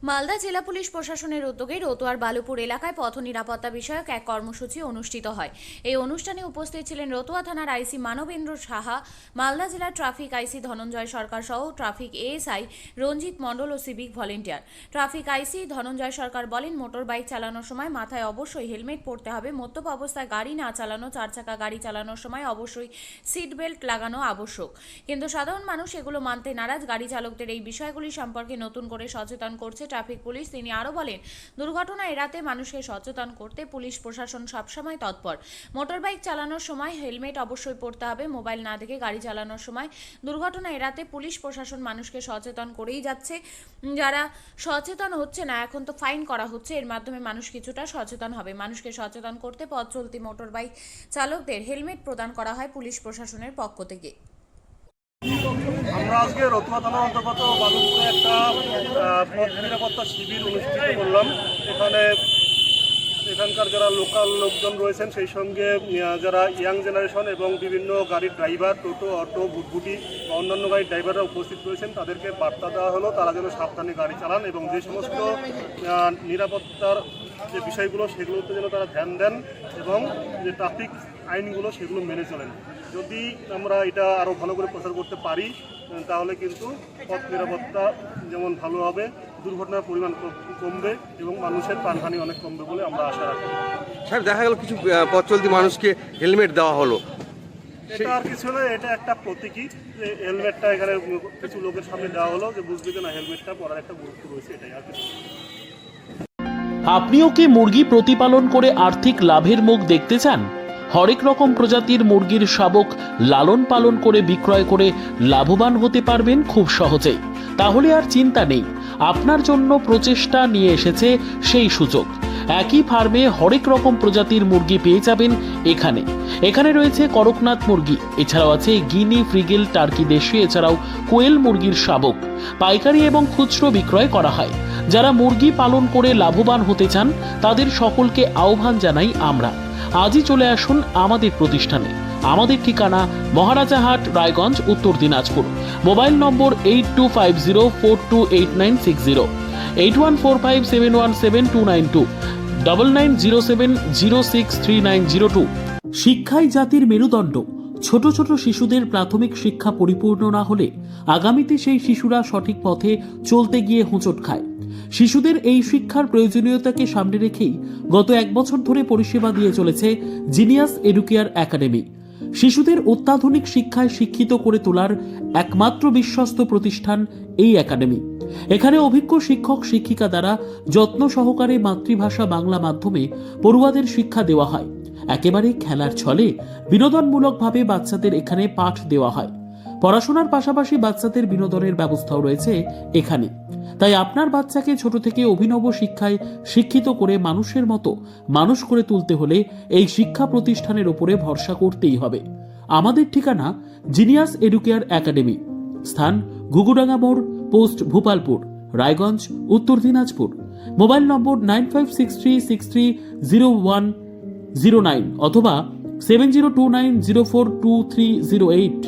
মালদা জেলা পুলিশ প্রশাসনের উদ্যোগে রতুয়ার বালুপুর এলাকায় পথ নিরাপত্তা বিষয়ক এক কর্মসূচি অনুষ্ঠিত হয়। এই অনুষ্ঠানে উপস্থিত ছিলেন রতুয়া থানার আইসি মানবেন্দ্র সাহা, মালদা জেলার ট্রাফিক আইসি ধনঞ্জয় সরকার সহ ট্রাফিক এএসআই রঞ্জিত মণ্ডল ও civic volunteer. Traffic IC Dhananjay Sarkar বলেন, মোটর বাইক চালানোর সময় মাথায় অবশ্যই হেলমেট পরতে হবে। মদ্যপ অবস্থায় গাড়ি না চালানো, চার চাকা গাড়ি চালানোর সময় অবশ্যই সিট বেল্ট লাগানো আবশ্যক। কিন্তু সাধারণ মানুষ এগুলো মানতে নারাজ। গাড়ি চালকদের এই বিষয়গুলি সম্পর্কে নতুন করে সচেতন করছে ট্রাফিক পুলিশ। তিনি আরো বলেন, দুর্ঘটনা এড়াতে মানুষকে সচেতন করতে পুলিশ প্রশাসন সবসময় তৎপর। মোটর বাইক চালানোর সময় হেলমেট অবশ্যই পরতে হবে। মোবাইল না দেখে গাড়ি চালানোর সময় দুর্ঘটনা এড়াতে পুলিশ প্রশাসন মানুষকে সচেতন করেই যাচ্ছে। যারা সচেতন হচ্ছে না, এখন তো ফাইন করা হচ্ছে, এর মাধ্যমে মানুষ কিছুটা সচেতন হবে। মানুষকে সচেতন করতে পথ চলতি মোটর বাইক চালকদের হেলমেট প্রদান করা হয় পুলিশ প্রশাসনের পক্ষ থেকে। আমরা আজকে রতুয়া থানার অন্তর্গত বালুপুরে একটা পথ নিরাপত্তা শিবির অনুষ্ঠিত করলাম। এখানকার যারা লোকাল লোকজন রয়েছেন, সেই সঙ্গে যারা ইয়াং জেনারেশন এবং বিভিন্ন গাড়ির ড্রাইভার, টোটো, অটো, ভুটভুটি বা অন্যান্য গাড়ির ড্রাইভাররা উপস্থিত রয়েছেন। তাদেরকে বার্তা দেওয়া হলো তারা যেন সাবধানে গাড়ি চালান এবং যে সমস্ত নিরাপত্তার যে বিষয়গুলো সেগুলোতে যেন তারা ধ্যান দেন এবং যে ট্রাফিক আইনগুলো সেগুলো মেনে চলেন। যদি আমরা এটা আরও ভালো করে প্রচার করতে পারি তাহলে কিন্তু পথ নিরাপত্তা যেমন ভালো হবে, দুর্ঘটনার পরিমাণ কমবে এবং মানুষের প্রাণহানি অনেক কমবে বলে আমরা আশা রাখি। স্যার, দেখা গেল কিছু পথ চলতি মানুষকে হেলমেট দেওয়া হলো, এটা আর কিছু নয়, এটা একটা প্রতীকী যে হেলমেটটা এখানে কিছু লোকের সামনে দেওয়া হলো যে বুঝবে যে না, হেলমেটটা পরার একটা গুরুত্ব রয়েছে, এটাই আর কিছু। আপনিও কি মুরগি প্রতিপালন করে আর্থিক লাভের মুখ দেখতে চান? হরেক রকম প্রজাতির মুরগির শাবক লালন পালন করে বিক্রয় করে লাভবান হতে পারবেন খুব সহজেই। তাহলে আর চিন্তা নেই, আপনার জন্য প্রচেষ্টা নিয়ে এসেছে সেই সুযোগ। একই ফার্মে হরেক রকম প্রজাতির মুরগি পেয়ে যাবেন এখানে রয়েছে করকনাথ মুরগি, এছাড়াও আছে গিনি, ফ্রিগেল, টার্কি দেশি, এছাড়াও কোয়েল মুরগির শাবক। পাইকারি এবং খুচরো বিক্রয় করা হয়। যারা মুরগি পালন করে লাভবান হতে চান তাদের সকলকে আহ্বান জানাই আমরা। আজই চলে আসুন আমাদের প্রতিষ্ঠানে। আমাদের ঠিকানা মহারাজাহাট, রায়গঞ্জ, উত্তর দিনাজপুর। মোবাইল নম্বর 8250428960, 8145717292, 9907063902। শিক্ষাই জাতির মেরুদণ্ড। ছোট ছোট শিশুদের প্রাথমিক শিক্ষা পরিপূর্ণ না হলে আগামীতে সেই শিশুরা সঠিক পথে চলতে গিয়ে হোঁচট খায়। শিশুদের এই শিক্ষার প্রয়োজনীয়তাকে সামনে রেখেই গত 1 বছর ধরে পরিষেবা দিয়ে চলেছে জিনিয়াস এডুকেয়ার একাডেমি। শিশুদের অত্যাধুনিক শিক্ষায় শিক্ষিত করে তোলার একমাত্র বিশ্বস্ত প্রতিষ্ঠান এই একাডেমি। এখানে অভিজ্ঞ শিক্ষক শিক্ষিকা দ্বারা যত্ন সহকারে মাতৃভাষা বাংলা মাধ্যমে পড়ুয়াদের শিক্ষা দেওয়া হয়। একেবারে খেলার ছলে বিনোদনমূলকভাবে বাচ্চাদের এখানে পাঠ দেওয়া হয়। পড়াশোনার পাশাপাশি বাচ্চাদের বিনোদনের ব্যবস্থাও রয়েছে এখানে। তাই আপনার বাচ্চাকে ছোট থেকে অভিনব শিক্ষায় শিক্ষিত করে মানুষের মতো মানুষ করে তুলতে হলে এই শিক্ষা প্রতিষ্ঠানের উপরে ভরসা করতেই হবে। আমাদের ঠিকানা জিনিয়াস এডুকেয়ার একাডেমি, স্থান ঘুঘুডাঙ্গা মোড়, পোস্ট ভূপালপুর, রায়গঞ্জ, উত্তর দিনাজপুর। মোবাইল নম্বর 9563630109 অথবা 7029042308।